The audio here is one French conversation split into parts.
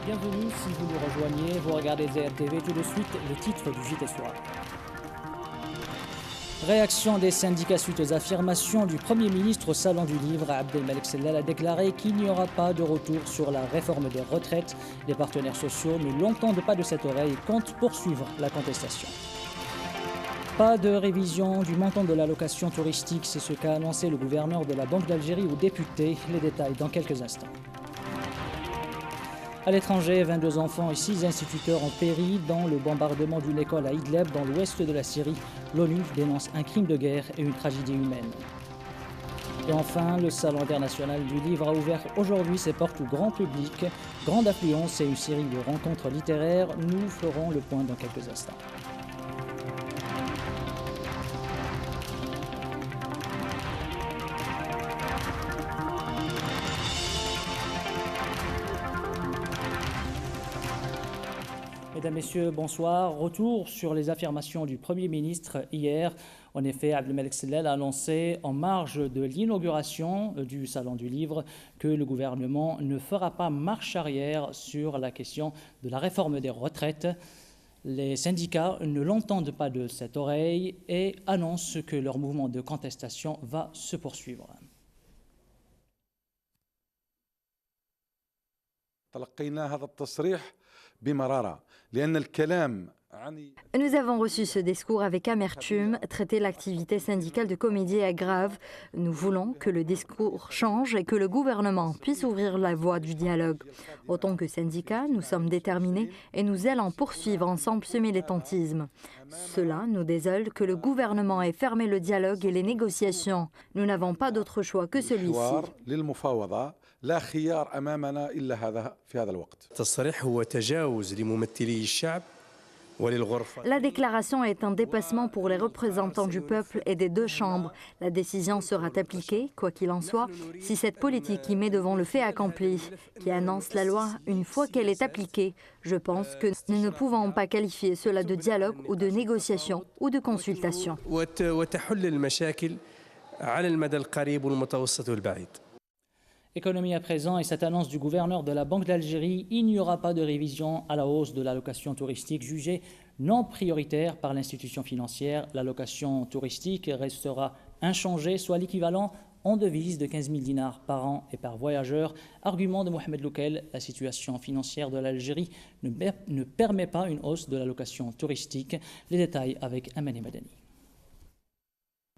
Bienvenue si vous nous rejoignez, vous regardez ZRTV, tout de suite les titres du JT Soir. Réaction des syndicats suite aux affirmations du Premier ministre au Salon du Livre. Abdelmalek Sellal a déclaré qu'il n'y aura pas de retour sur la réforme des retraites. Les partenaires sociaux ne l'entendent pas de cette oreille et comptent poursuivre la contestation. Pas de révision du montant de l'allocation touristique, c'est ce qu'a annoncé le gouverneur de la Banque d'Algérie aux députés. Les détails dans quelques instants. À l'étranger, 22 enfants et 6 instituteurs ont péri dans le bombardement d'une école à Idlib, dans l'ouest de la Syrie. L'ONU dénonce un crime de guerre et une tragédie humaine. Et enfin, le Salon international du livre a ouvert aujourd'hui ses portes au grand public. Grande affluence et une série de rencontres littéraires. Nous ferons le point dans quelques instants. Mesdames, Messieurs, bonsoir. Retour sur les affirmations du Premier ministre hier. En effet, Abdelmalek Sellal a annoncé en marge de l'inauguration du Salon du Livre que le gouvernement ne fera pas marche arrière sur la question de la réforme des retraites. Les syndicats ne l'entendent pas de cette oreille et annoncent que leur mouvement de contestation va se poursuivre. Nous avons reçu ce discours avec amertume. Traiter l'activité syndicale de comédie est grave. Nous voulons que le discours change et que le gouvernement puisse ouvrir la voie du dialogue. Autant que syndicats, nous sommes déterminés et nous allons poursuivre ensemble ce militantisme. Cela nous désole que le gouvernement ait fermé le dialogue et les négociations. Nous n'avons pas d'autre choix que celui-ci. لا خيار أمامنا إلا هذا في هذا الوقت. التصريح هو تجاوز لممثلي الشعب وللغرفة. La déclaration est un dépassement pour les représentants du peuple et des deux chambres. La décision sera appliquée, quoi qu'il en soit, si cette politique qui met devant le fait accompli, qui annonce la loi une fois qu'elle est appliquée. Je pense que nous ne pouvons pas qualifier cela de dialogue ou de négociation ou de consultation. وتحل المشاكل على المدى القريب والمتوسط والبعيد. Économie à présent et cette annonce du gouverneur de la Banque d'Algérie, il n'y aura pas de révision à la hausse de l'allocation touristique jugée non prioritaire par l'institution financière. L'allocation touristique restera inchangée, soit l'équivalent en devise de 15 000 dinars par an et par voyageur. Argument de Mohamed Loukel, la situation financière de l'Algérie ne permet pas une hausse de l'allocation touristique. Les détails avec Amani Madani.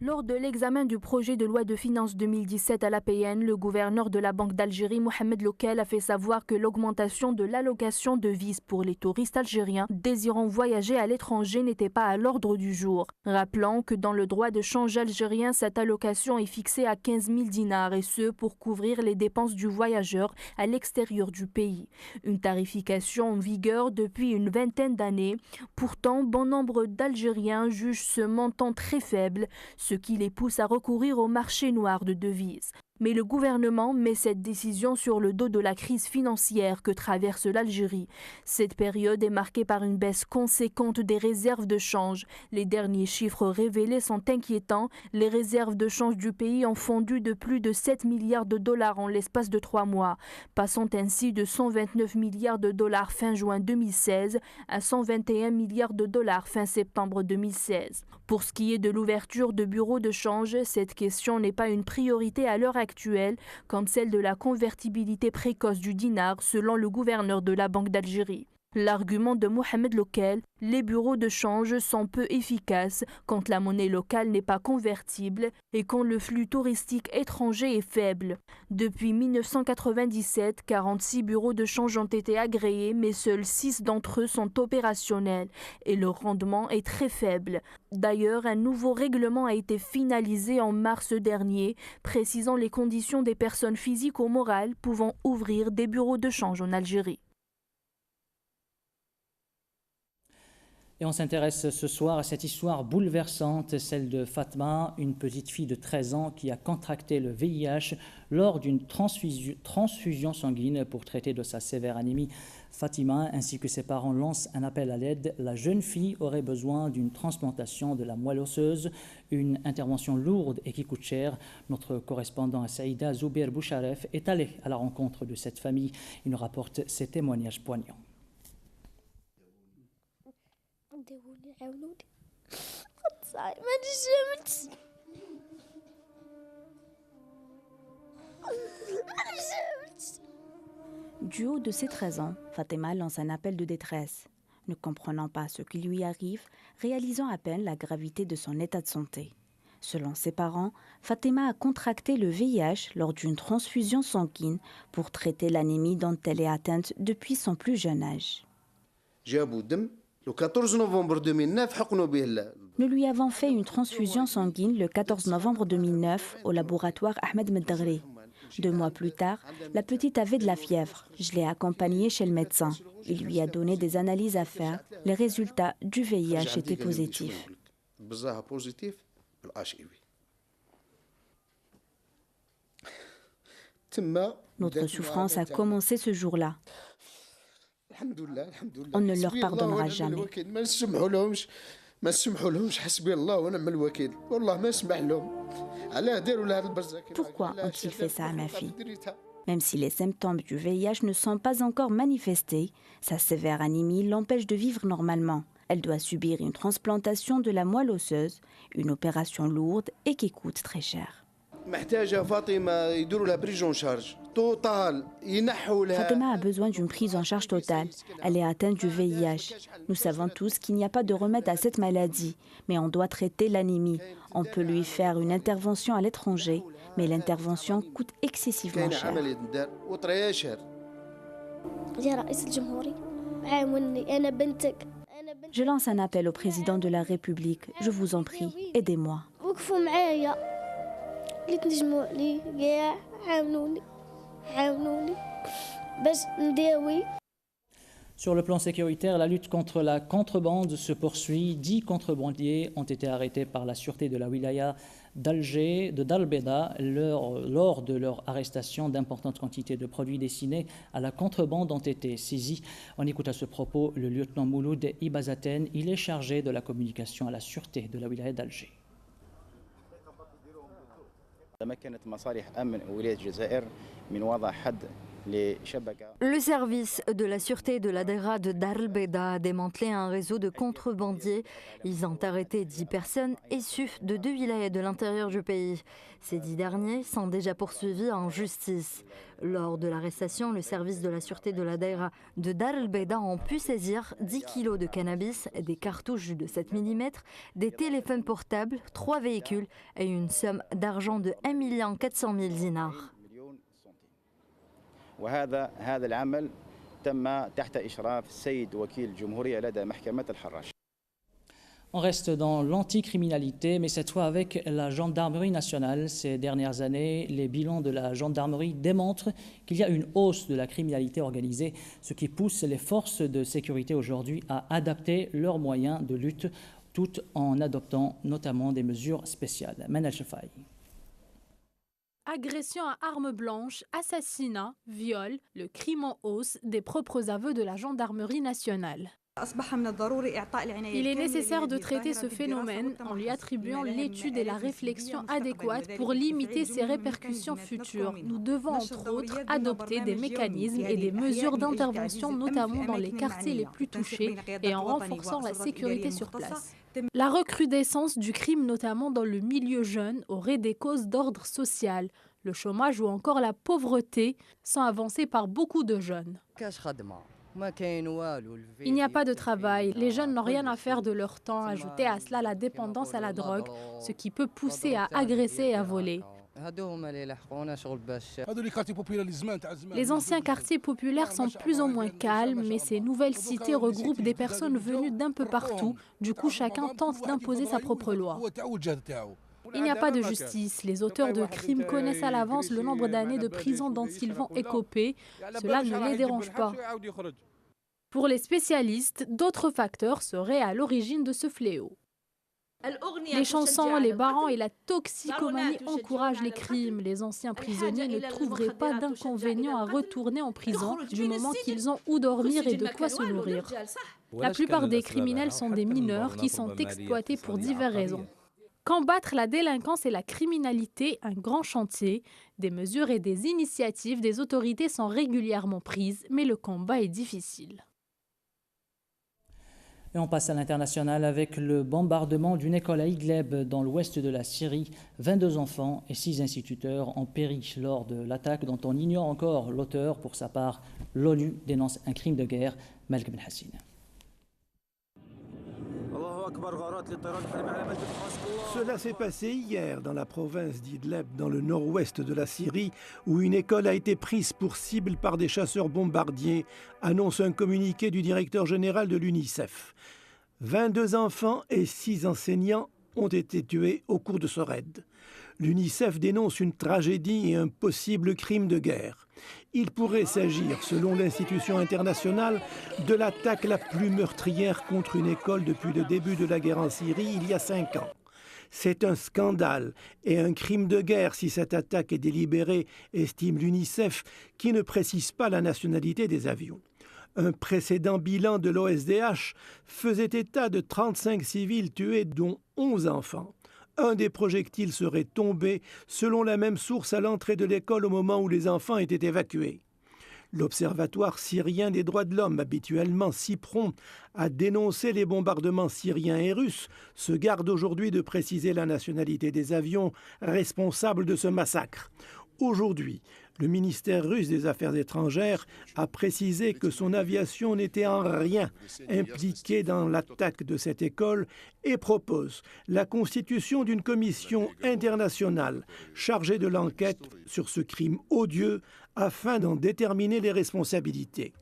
Lors de l'examen du projet de loi de finances 2017 à l'APN, le gouverneur de la Banque d'Algérie, Mohamed Loukel, a fait savoir que l'augmentation de l'allocation de vise pour les touristes algériens désirant voyager à l'étranger n'était pas à l'ordre du jour. Rappelant que dans le droit de change algérien, cette allocation est fixée à 15 000 dinars et ce pour couvrir les dépenses du voyageur à l'extérieur du pays. Une tarification en vigueur depuis une vingtaine d'années. Pourtant, bon nombre d'Algériens jugent ce montant très faible, ce qui les pousse à recourir au marché noir de devises. Mais le gouvernement met cette décision sur le dos de la crise financière que traverse l'Algérie. Cette période est marquée par une baisse conséquente des réserves de change. Les derniers chiffres révélés sont inquiétants. Les réserves de change du pays ont fondu de plus de 7 milliards de dollars en l'espace de 3 mois, passant ainsi de 129 milliards de dollars fin juin 2016 à 121 milliards de dollars fin septembre 2016. Pour ce qui est de l'ouverture de bureaux de change, cette question n'est pas une priorité à l'heure actuelle, comme celle de la convertibilité précoce du dinar, selon le gouverneur de la Banque d'Algérie. L'argument de Mohamed Loukel, les bureaux de change sont peu efficaces quand la monnaie locale n'est pas convertible et quand le flux touristique étranger est faible. Depuis 1997, 46 bureaux de change ont été agréés, mais seuls 6 d'entre eux sont opérationnels et leur rendement est très faible. D'ailleurs, un nouveau règlement a été finalisé en mars dernier, précisant les conditions des personnes physiques ou morales pouvant ouvrir des bureaux de change en Algérie. Et on s'intéresse ce soir à cette histoire bouleversante, celle de Fatma, une petite fille de 13 ans qui a contracté le VIH lors d'une transfusion sanguine pour traiter de sa sévère anémie. Fatima ainsi que ses parents lancent un appel à l'aide. La jeune fille aurait besoin d'une transplantation de la moelle osseuse, une intervention lourde et qui coûte cher. Notre correspondant Saïda Zouber Boucharef est allé à la rencontre de cette famille. Il nous rapporte ses témoignages poignants. Du haut de ses 13 ans, Fatima lance un appel de détresse. Ne comprenant pas ce qui lui arrive, réalisant à peine la gravité de son état de santé. Selon ses parents, Fatima a contracté le VIH lors d'une transfusion sanguine pour traiter l'anémie dont elle est atteinte depuis son plus jeune âge. Nous lui avons fait une transfusion sanguine le 14 novembre 2009 au laboratoire Ahmed Meddagri. 2 mois plus tard, la petite avait de la fièvre. Je l'ai accompagnée chez le médecin. Il lui a donné des analyses à faire. Les résultats du VIH étaient positifs. Notre souffrance a commencé ce jour-là. On ne leur pardonnera jamais. Pourquoi ont-ils fait ça à ma fille? Même si les symptômes du VIH ne sont pas encore manifestés, sa sévère anémie l'empêche de vivre normalement. Elle doit subir une transplantation de la moelle osseuse, une opération lourde et qui coûte très cher. Fatima a besoin d'une prise en charge totale. Elle est atteinte du VIH. Nous savons tous qu'il n'y a pas de remède à cette maladie, mais on doit traiter l'anémie. On peut lui faire une intervention à l'étranger, mais l'intervention coûte excessivement cher. Je lance un appel au président de la République. Je vous en prie, aidez-moi. Sur le plan sécuritaire, la lutte contre la contrebande se poursuit. 10 contrebandiers ont été arrêtés par la sûreté de la wilaya d'Alger, de Dar el Beida, lors de leur arrestation. D'importantes quantités de produits destinés à la contrebande ont été saisis. On écoute à ce propos le lieutenant Mouloud Ibazaten. Il est chargé de la communication à la sûreté de la wilaya d'Alger. Le service de la sûreté de la Daïra de Dar el Beida a démantelé un réseau de contrebandiers. Ils ont arrêté 10 personnes issues de 2 wilayas de l'intérieur du pays. Ces 10 derniers sont déjà poursuivis en justice. Lors de l'arrestation, le service de la sûreté de la Daïra de Dar el Beida ont pu saisir 10 kilos de cannabis, des cartouches de 7 mm, des téléphones portables, 3 véhicules et une somme d'argent de 1 400 000 dinars. وهذا العمل تم تحت إشراف السيد وكيل الجمهورية لدى محكمة الحراش. On reste dans l'anticriminalité, mais cette fois avec la gendarmerie nationale. Ces dernières années, les bilans de la gendarmerie démontrent qu'il y a une hausse de la criminalité organisée, ce qui pousse les forces de sécurité aujourd'hui à adapter leurs moyens de lutte, tout en adoptant notamment des mesures spéciales. Manal Chefai. Agression à armes blanches, assassinat, viol, le crime en hausse des propres aveux de la gendarmerie nationale. Il est nécessaire de traiter ce phénomène en lui attribuant l'étude et la réflexion adéquates pour limiter ses répercussions futures. Nous devons entre autres adopter des mécanismes et des mesures d'intervention, notamment dans les quartiers les plus touchés et en renforçant la sécurité sur place. La recrudescence du crime, notamment dans le milieu jeune, aurait des causes d'ordre social. Le chômage ou encore la pauvreté sont avancés par beaucoup de jeunes. Il n'y a pas de travail, les jeunes n'ont rien à faire de leur temps. Ajoutez à cela la dépendance à la drogue, ce qui peut pousser à agresser et à voler. Les anciens quartiers populaires sont plus ou moins calmes, mais ces nouvelles cités regroupent des personnes venues d'un peu partout. Du coup, chacun tente d'imposer sa propre loi. Il n'y a pas de justice. Les auteurs de crimes connaissent à l'avance le nombre d'années de prison dont ils vont écoper. Cela ne les dérange pas. Pour les spécialistes, d'autres facteurs seraient à l'origine de ce fléau. Les chansons, les barons et la toxicomanie encouragent les crimes. Les anciens prisonniers ne trouveraient pas d'inconvénient à retourner en prison du moment qu'ils ont où dormir et de quoi se nourrir. La plupart des criminels sont des mineurs qui sont exploités pour diverses raisons. Combattre la délinquance et la criminalité, un grand chantier. Des mesures et des initiatives des autorités sont régulièrement prises, mais le combat est difficile. Et on passe à l'international avec le bombardement d'une école à Idlib dans l'ouest de la Syrie. 22 enfants et 6 instituteurs ont péri lors de l'attaque dont on ignore encore l'auteur. Pour sa part, l'ONU dénonce un crime de guerre. Malik Ben Hassin. Cela s'est passé hier dans la province d'Idlib, dans le nord-ouest de la Syrie, où une école a été prise pour cible par des chasseurs bombardiers, annonce un communiqué du directeur général de l'UNICEF. 22 enfants et 6 enseignants ont été tués au cours de ce raid. L'UNICEF dénonce une tragédie et un possible crime de guerre. Il pourrait s'agir, selon l'institution internationale, de l'attaque la plus meurtrière contre une école depuis le début de la guerre en Syrie il y a 5 ans. C'est un scandale et un crime de guerre si cette attaque est délibérée, estime l'UNICEF, qui ne précise pas la nationalité des avions. Un précédent bilan de l'OSDH faisait état de 35 civils tués, dont 11 enfants. Un des projectiles serait tombé, selon la même source, à l'entrée de l'école au moment où les enfants étaient évacués. L'Observatoire syrien des droits de l'homme, habituellement si prompt à dénoncer les bombardements syriens et russes, se garde aujourd'hui de préciser la nationalité des avions responsables de ce massacre. Aujourd'hui, le ministère russe des Affaires étrangères a précisé que son aviation n'était en rien impliquée dans l'attaque de cette école et propose la constitution d'une commission internationale chargée de l'enquête sur ce crime odieux afin d'en déterminer les responsabilités.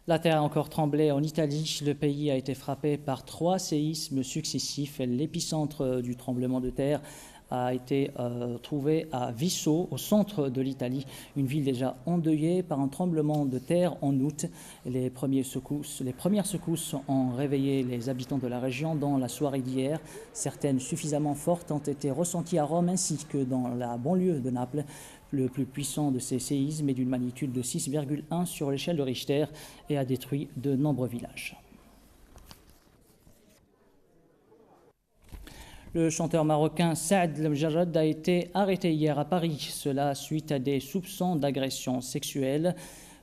La terre a encore tremblé en Italie. Le pays a été frappé par 3 séismes successifs. L'épicentre du tremblement de terre a été trouvé à Visso, au centre de l'Italie, une ville déjà endeuillée par un tremblement de terre en août. Les premières secousses ont réveillé les habitants de la région dans la soirée d'hier. Certaines suffisamment fortes ont été ressenties à Rome ainsi que dans la banlieue de Naples. Le plus puissant de ces séismes est d'une magnitude de 6,1 sur l'échelle de Richter et a détruit de nombreux villages. Le chanteur marocain Saad Lemjarrad a été arrêté hier à Paris, cela suite à des soupçons d'agression sexuelle.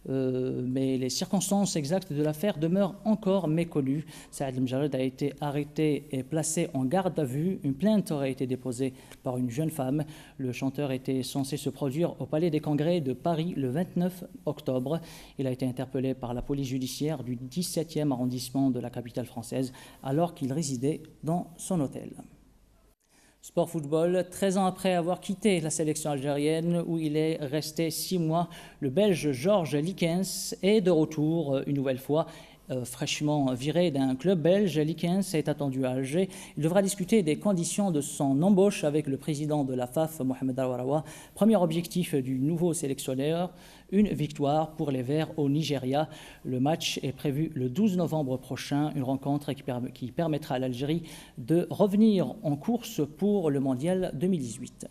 Mais les circonstances exactes de l'affaire demeurent encore méconnues. Saad Lemjarrad a été arrêté et placé en garde à vue. Une plainte aurait été déposée par une jeune femme. Le chanteur était censé se produire au Palais des Congrès de Paris le 29 octobre. Il a été interpellé par la police judiciaire du 17e arrondissement de la capitale française alors qu'il résidait dans son hôtel. Sport football, 13 ans après avoir quitté la sélection algérienne où il est resté 6 mois, le Belge Georges Likens est de retour une nouvelle fois. Fraîchement viré d'un club belge, Likens est attendu à Alger. Il devra discuter des conditions de son embauche avec le président de la FAF, Mohamed Aouarawa. Premier objectif du nouveau sélectionneur, une victoire pour les Verts au Nigeria. Le match est prévu le 12 novembre prochain, une rencontre qui permettra à l'Algérie de revenir en course pour le Mondial 2018.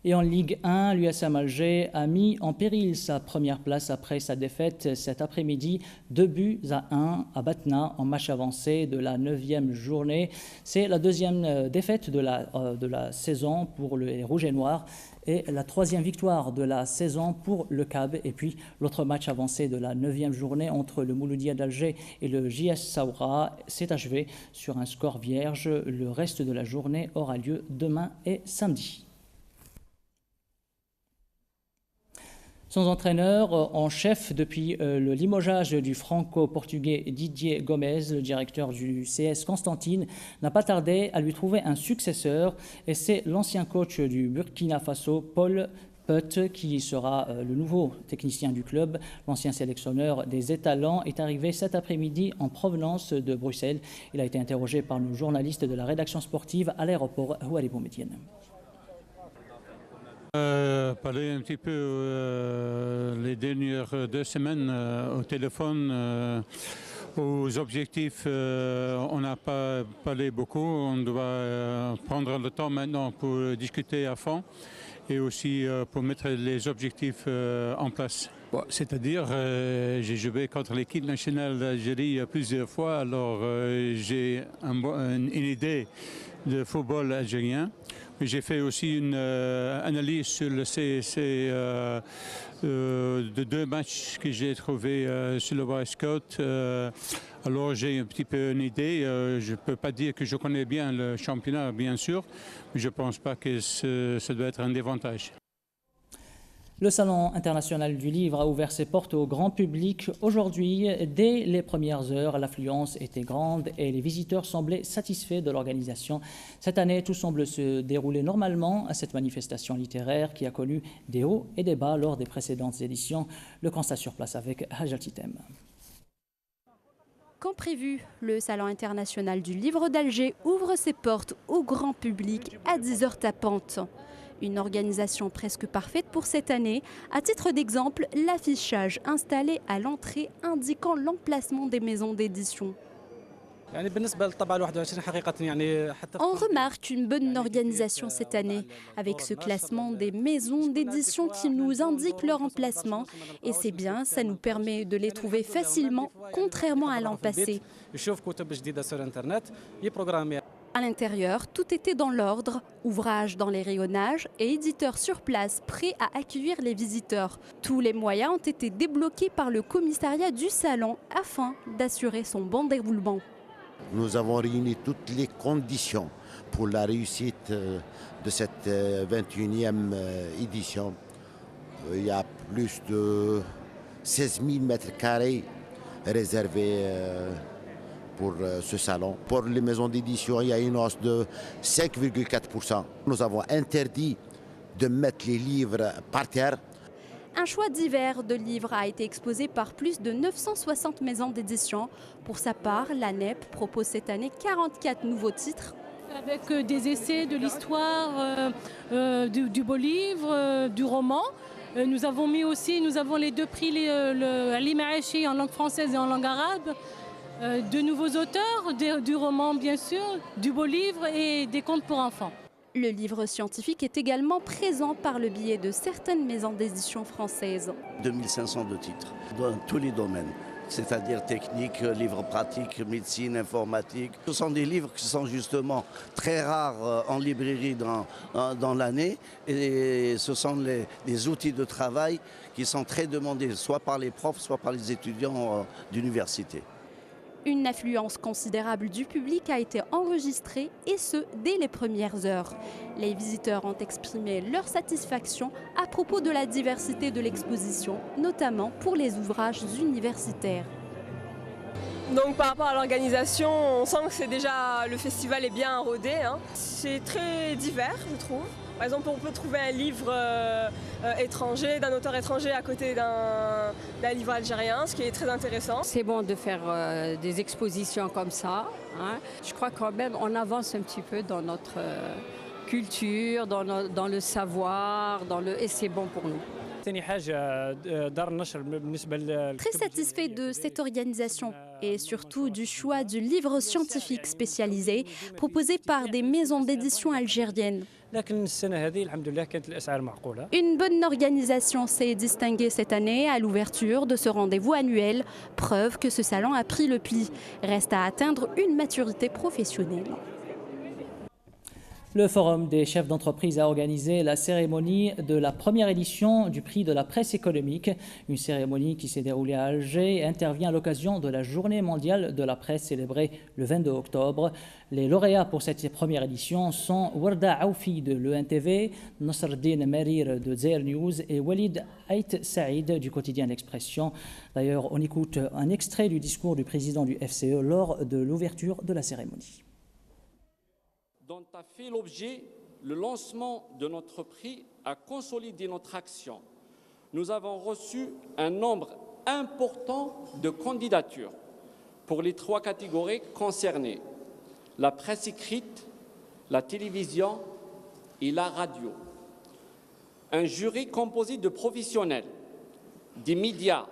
Et en Ligue 1, l'USM Alger a mis en péril sa première place après sa défaite cet après-midi, 2-1 à Batna en match avancé de la 9e journée. C'est la deuxième défaite de la saison pour les Rouges et Noirs et la 3e victoire de la saison pour le CAB. Et puis l'autre match avancé de la 9e journée entre le Mouloudia d'Alger et le JS Saoura s'est achevé sur un score vierge. Le reste de la journée aura lieu demain et samedi. Sans entraîneur en chef depuis le limogeage du franco-portugais Didier Gomes, le directeur du CS Constantine n'a pas tardé à lui trouver un successeur et c'est l'ancien coach du Burkina Faso, Paul Putt, qui sera le nouveau technicien du club. L'ancien sélectionneur des étalons est arrivé cet après-midi en provenance de Bruxelles. Il a été interrogé par nos journalistes de la rédaction sportive à l'aéroport Houari Boumediene. Parler un petit peu les dernières 2 semaines au téléphone. Aux objectifs, on n'a pas parlé beaucoup. On doit prendre le temps maintenant pour discuter à fond et aussi pour mettre les objectifs en place. Bon, c'est-à-dire, j'ai joué contre l'équipe nationale d'Algérie plusieurs fois, alors j'ai une idée de football algérien. J'ai fait aussi une analyse sur le CSC de 2 matchs que j'ai trouvés sur le Wisecout. Alors j'ai un petit peu une idée. Je ne peux pas dire que je connais bien le championnat, bien sûr, mais je ne pense pas que ça doit être un désavantage. Le Salon international du livre a ouvert ses portes au grand public aujourd'hui. Dès les premières heures, l'affluence était grande et les visiteurs semblaient satisfaits de l'organisation. Cette année, tout semble se dérouler normalement à cette manifestation littéraire qui a connu des hauts et des bas lors des précédentes éditions. Le constat sur place avec Hajal Titem. Comme prévu, le Salon international du livre d'Alger ouvre ses portes au grand public à 10h tapantes. Une organisation presque parfaite pour cette année. À titre d'exemple, l'affichage installé à l'entrée indiquant l'emplacement des maisons d'édition. On remarque une bonne organisation cette année, avec ce classement des maisons d'édition qui nous indique leur emplacement. Et c'est bien, ça nous permet de les trouver facilement, contrairement à l'an passé. À l'intérieur, tout était dans l'ordre, ouvrages dans les rayonnages et éditeurs sur place prêts à accueillir les visiteurs. Tous les moyens ont été débloqués par le commissariat du salon afin d'assurer son bon déroulement. Nous avons réuni toutes les conditions pour la réussite de cette 21e édition. Il y a plus de 16 000 mètres carrés réservés pour ce salon. Pour les maisons d'édition, il y a une hausse de 5,4%. Nous avons interdit de mettre les livres par terre. Un choix divers de livres a été exposé par plus de 960 maisons d'édition. Pour sa part, l'ANEP propose cette année 44 nouveaux titres. Avec des essais, de l'histoire, du beau livre, du roman. Nous avons les 2 prix, Ali Maachi en langue française et en langue arabe. De nouveaux auteurs, du roman bien sûr, du beau livre et des contes pour enfants. Le livre scientifique est également présent par le biais de certaines maisons d'édition françaises. 2500 de titres dans tous les domaines, c'est-à-dire technique, livres pratiques, médecine, informatique. Ce sont des livres qui sont justement très rares en librairie dans l'année et ce sont des outils de travail qui sont très demandés soit par les profs, soit par les étudiants d'université. Une affluence considérable du public a été enregistrée et ce, dès les premières heures. Les visiteurs ont exprimé leur satisfaction à propos de la diversité de l'exposition, notamment pour les ouvrages universitaires. Donc par rapport à l'organisation, on sent que le festival est bien rodé. C'est très divers, je trouve. Par exemple, on peut trouver un livre étranger, d'un auteur étranger à côté d'un livre algérien, ce qui est très intéressant. C'est bon de faire des expositions comme ça. Je crois quand même qu'on avance un petit peu dans notre culture, dans le savoir, et c'est bon pour nous. Très satisfait de cette organisation et surtout du choix du livre scientifique spécialisé proposé par des maisons d'édition algériennes. Une bonne organisation s'est distinguée cette année à l'ouverture de ce rendez-vous annuel, preuve que ce salon a pris le pli. Reste à atteindre une maturité professionnelle. Le Forum des chefs d'entreprise a organisé la cérémonie de la première édition du prix de la presse économique. Une cérémonie qui s'est déroulée à Alger et intervient à l'occasion de la journée mondiale de la presse célébrée le 22 octobre. Les lauréats pour cette première édition sont Warda Aoufi de l'ENTV, Nasreddin Merir de Zair News et Walid Ait Saïd du quotidien L'Expression. D'ailleurs, on écoute un extrait du discours du président du FCE lors de l'ouverture de la cérémonie. Dont a fait l'objet le lancement de notre prix a consolidé notre action. Nous avons reçu un nombre important de candidatures pour les 3 catégories concernées, la presse écrite, la télévision et la radio. un jury composé de professionnels, des médias,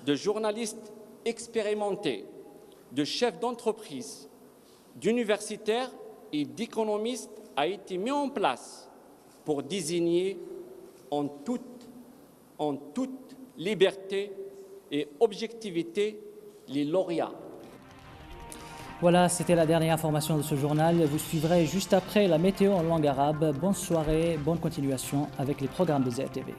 de journalistes expérimentés, de chefs d'entreprise, d'universitaires et d'économistes a été mis en place pour désigner en toute liberté et objectivité les lauréats. Voilà, c'était la dernière information de ce journal. Vous suivrez juste après la météo en langue arabe. Bonne soirée, bonne continuation avec les programmes de ZRTV.